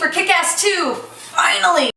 for Kick-Ass 2! Finally!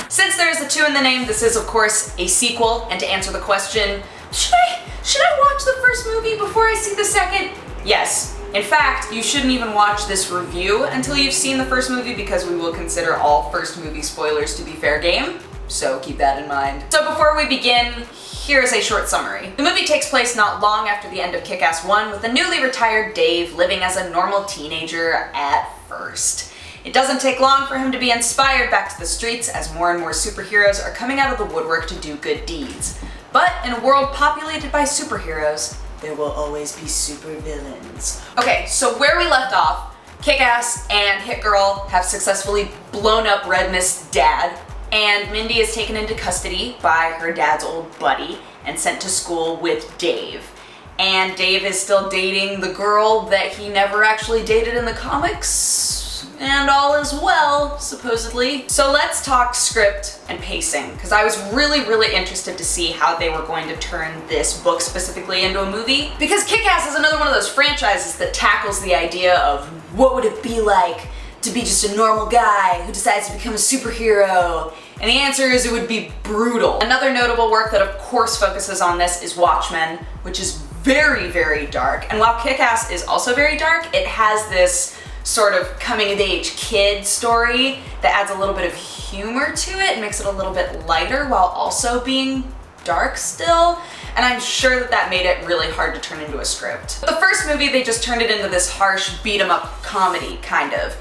Since there is a 2 in the name, this is of course a sequel, and to answer the question, should I watch the first movie before I see the second? Yes. In fact, you shouldn't even watch this review until you've seen the first movie because we will consider all first movie spoilers to be fair game, so keep that in mind. So before we begin, here is a short summary. The movie takes place not long after the end of Kick-Ass 1 with the newly retired Dave living as a normal teenager at first. It doesn't take long for him to be inspired back to the streets as more and more superheroes are coming out of the woodwork to do good deeds. But in a world populated by superheroes, there will always be supervillains. Okay, so where we left off, Kick-Ass and Hit Girl have successfully blown up Red Mist's dad, and Mindy is taken into custody by her dad's old buddy and sent to school with Dave. And Dave is still dating the girl that he never actually dated in the comics, and all is well, supposedly. So let's talk script and pacing, because I was really interested to see how they were going to turn this book specifically into a movie. Because Kick-Ass is another one of those franchises that tackles the idea of what would it be like to be just a normal guy who decides to become a superhero? And the answer is it would be brutal. Another notable work that of course focuses on this is Watchmen, which is very dark. And while Kick-Ass is also very dark, it has this sort of coming-of-age kid story that adds a little bit of humor to it and makes it a little bit lighter while also being dark still. And I'm sure that made it really hard to turn into a script. The first movie, they just turned it into this harsh beat-em-up comedy, kind of,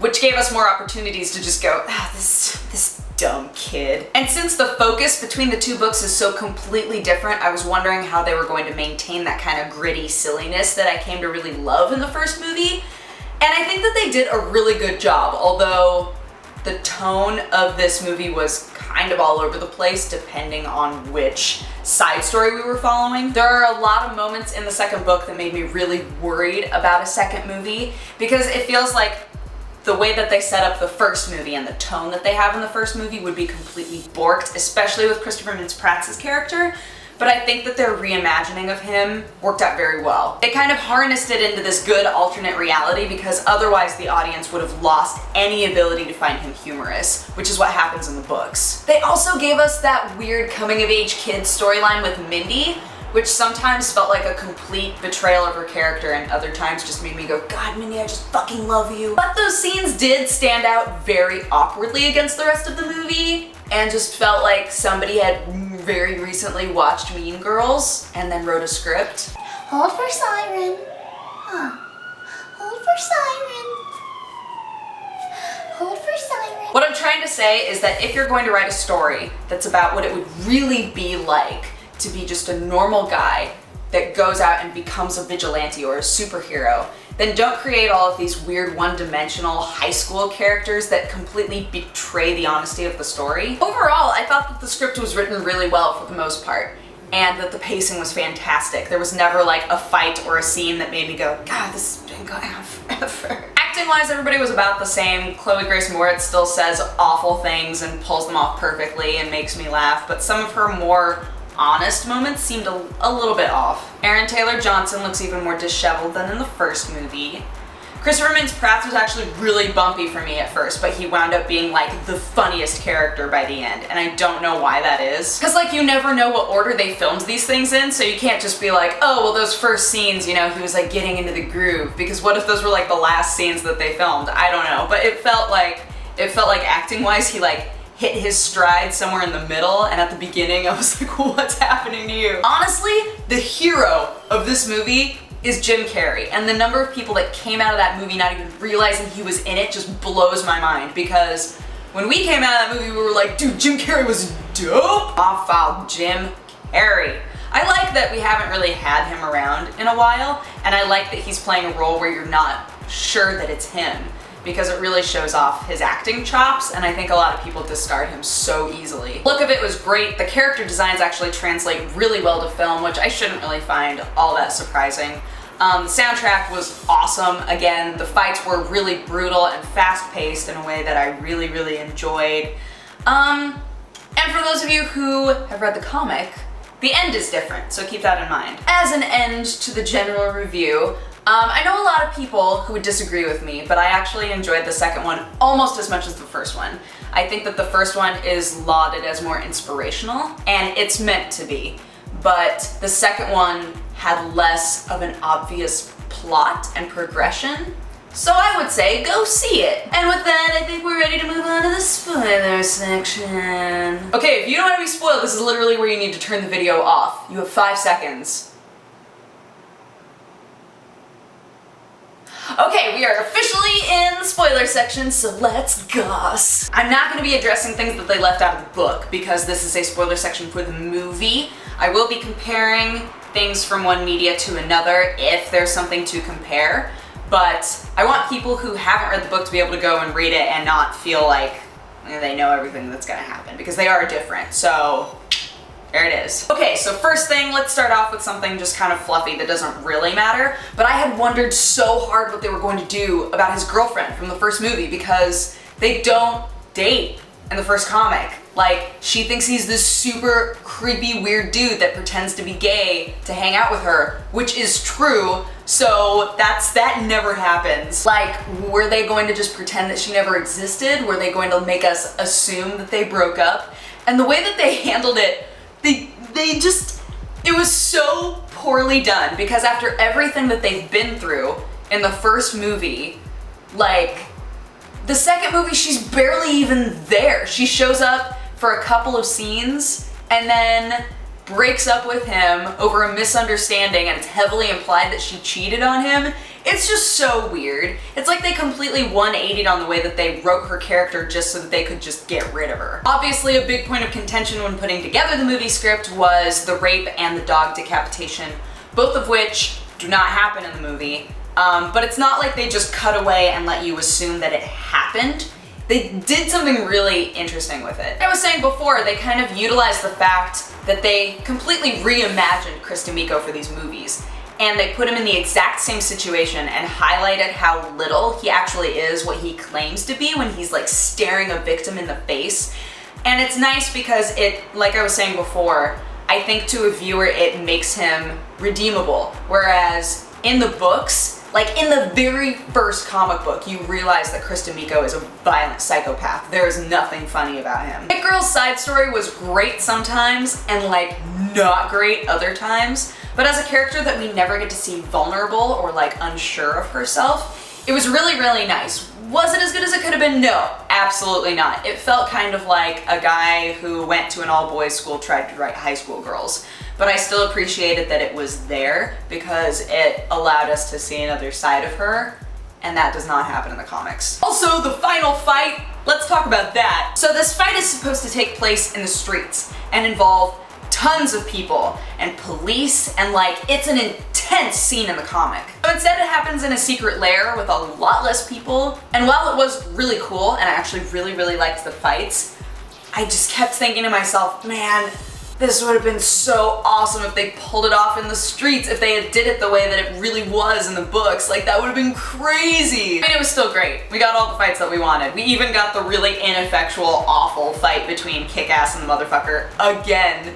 which gave us more opportunities to just go, this dumb kid. And since the focus between the two books is so completely different, I was wondering how they were going to maintain that kind of gritty silliness that I came to really love in the first movie. And I think that they did a really good job, although the tone of this movie was kind of all over the place depending on which side story we were following. There are a lot of moments in the second book that made me really worried about a second movie because it feels like the way that they set up the first movie and the tone that they have in the first movie would be completely borked, especially with Christopher Mintz-Plasse's character. But I think that their reimagining of him worked out very well. They kind of harnessed it into this good alternate reality because otherwise the audience would have lost any ability to find him humorous, which is what happens in the books. They also gave us that weird coming-of-age kid storyline with Mindy, which sometimes felt like a complete betrayal of her character and other times just made me go, God, Mindy, I just fucking love you. But those scenes did stand out very awkwardly against the rest of the movie and just felt like somebody had very recently watched Mean Girls and then wrote a script. Hold for siren. Hold for siren. Hold for siren. What I'm trying to say is that if you're going to write a story that's about what it would really be like to be just a normal guy that goes out and becomes a vigilante or a superhero, then don't create all of these weird one-dimensional high school characters that completely betray the honesty of the story. Overall, I thought that the script was written really well for the most part, and that the pacing was fantastic. There was never like a fight or a scene that made me go, God, this has been going on forever. Acting-wise, everybody was about the same. Chloe Grace Moritz still says awful things and pulls them off perfectly and makes me laugh, but some of her more honest moments seemed a little bit off. Aaron Taylor Johnson looks even more disheveled than in the first movie. Christopher Mintz-Plasse was actually really bumpy for me at first, but he wound up being like the funniest character by the end, and I don't know why that is. Cause like you never know what order they filmed these things in, so you can't just be like, oh, well those first scenes, you know, he was like getting into the groove, because what if those were like the last scenes that they filmed? I don't know, but it felt like acting-wise he like hit his stride somewhere in the middle, and at the beginning I was like, what's happening to you? Honestly, the hero of this movie is Jim Carrey, and the number of people that came out of that movie not even realizing he was in it just blows my mind, because when we came out of that movie we were like, dude, Jim Carrey was dope! Off-file Jim Carrey. I like that we haven't really had him around in a while, and I like that he's playing a role where you're not sure that it's him, because it really shows off his acting chops, and I think a lot of people discard him so easily. Look of it was great. The character designs actually translate really well to film, which I shouldn't really find all that surprising. The soundtrack was awesome. Again, the fights were really brutal and fast-paced in a way that I really enjoyed. And for those of you who have read the comic, the end is different, so keep that in mind. As an end to the general review, I know a lot of people who would disagree with me, but I actually enjoyed the second one almost as much as the first one. I think that the first one is lauded as more inspirational, and it's meant to be, but the second one had less of an obvious plot and progression. So I would say go see it. And with that, I think we're ready to move on to the spoiler section. Okay, if you don't want to be spoiled, this is literally where you need to turn the video off. You have 5 seconds. Okay, we are officially in the spoiler section, so let's goss. I'm not going to be addressing things that they left out of the book because this is a spoiler section for the movie. I will be comparing things from one media to another if there's something to compare, but I want people who haven't read the book to be able to go and read it and not feel like they know everything that's going to happen, because they are different, so there it is. Okay, so first thing, let's start off with something just kind of fluffy that doesn't really matter, but I had wondered so hard what they were going to do about his girlfriend from the first movie, because they don't date in the first comic. Like, she thinks he's this super creepy, weird dude that pretends to be gay to hang out with her, which is true, so that never happens. Like, were they going to just pretend that she never existed? Were they going to make us assume that they broke up? And the way that they handled it, it was so poorly done, because after everything that they've been through in the first movie, like, the second movie, she's barely even there. She shows up for a couple of scenes and then breaks up with him over a misunderstanding, and it's heavily implied that she cheated on him. It's just so weird. It's like they completely 180'd on the way that they wrote her character just so that they could just get rid of her. Obviously, a big point of contention when putting together the movie script was the rape and the dog decapitation, both of which do not happen in the movie. But it's not like they just cut away and let you assume that it happened. They did something really interesting with it. Like I was saying before, they kind of utilized the fact that they completely reimagined Chris D'Amico for these movies. And they put him in the exact same situation and highlighted how little he actually is what he claims to be when he's like staring a victim in the face. And it's nice because it, like I was saying before, I think to a viewer it makes him redeemable. Whereas in the books, like in the very first comic book, you realize that Chris D'Amico is a violent psychopath. There is nothing funny about him. It Girl's side story was great sometimes and like not great other times. But as a character that we never get to see vulnerable or like unsure of herself, it was really, really nice. Was it as good as it could have been? No, absolutely not. It felt kind of like a guy who went to an all-boys school tried to write high school girls. But I still appreciated that it was there because it allowed us to see another side of her, and that does not happen in the comics. Also, the final fight, let's talk about that. So this fight is supposed to take place in the streets and involve tons of people and police, and like, it's an intense scene in the comic. But instead it happens in a secret lair with a lot less people, and while it was really cool and I actually really, really liked the fights, I just kept thinking to myself, man, this would have been so awesome if they pulled it off in the streets, if they had did it the way that it really was in the books. Like, that would have been crazy. I mean, it was still great. We got all the fights that we wanted. We even got the really ineffectual, awful fight between Kick-Ass and the motherfucker again.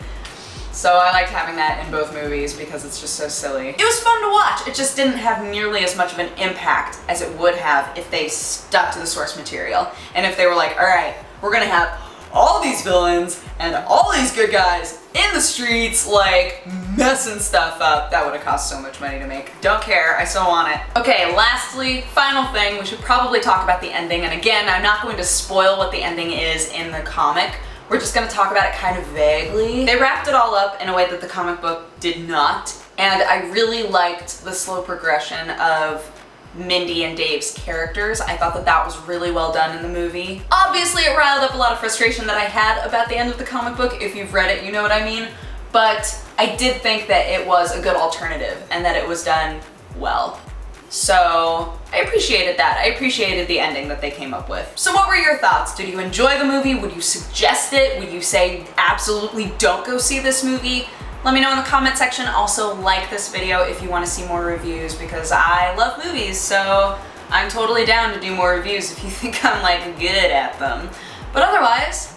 So I liked having that in both movies because it's just so silly. It was fun to watch. It just didn't have nearly as much of an impact as it would have if they stuck to the source material. And if they were like, all right, we're gonna have all these villains and all these good guys in the streets, like, messing stuff up. That would have cost so much money to make. Don't care, I still want it. Okay, lastly, final thing, we should probably talk about the ending. And again, I'm not going to spoil what the ending is in the comic. We're just gonna talk about it kind of vaguely. They wrapped it all up in a way that the comic book did not. And I really liked the slow progression of Mindy and Dave's characters. I thought that that was really well done in the movie. Obviously, it riled up a lot of frustration that I had about the end of the comic book. If you've read it, you know what I mean. But I did think that it was a good alternative and that it was done well. So I appreciated that. I appreciated the ending that they came up with. So what were your thoughts? Did you enjoy the movie? Would you suggest it? Would you say absolutely don't go see this movie? Let me know in the comment section. Also, like this video if you want to see more reviews, because I love movies, so I'm totally down to do more reviews if you think I'm like good at them. But otherwise,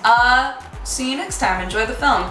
see you next time. Enjoy the film.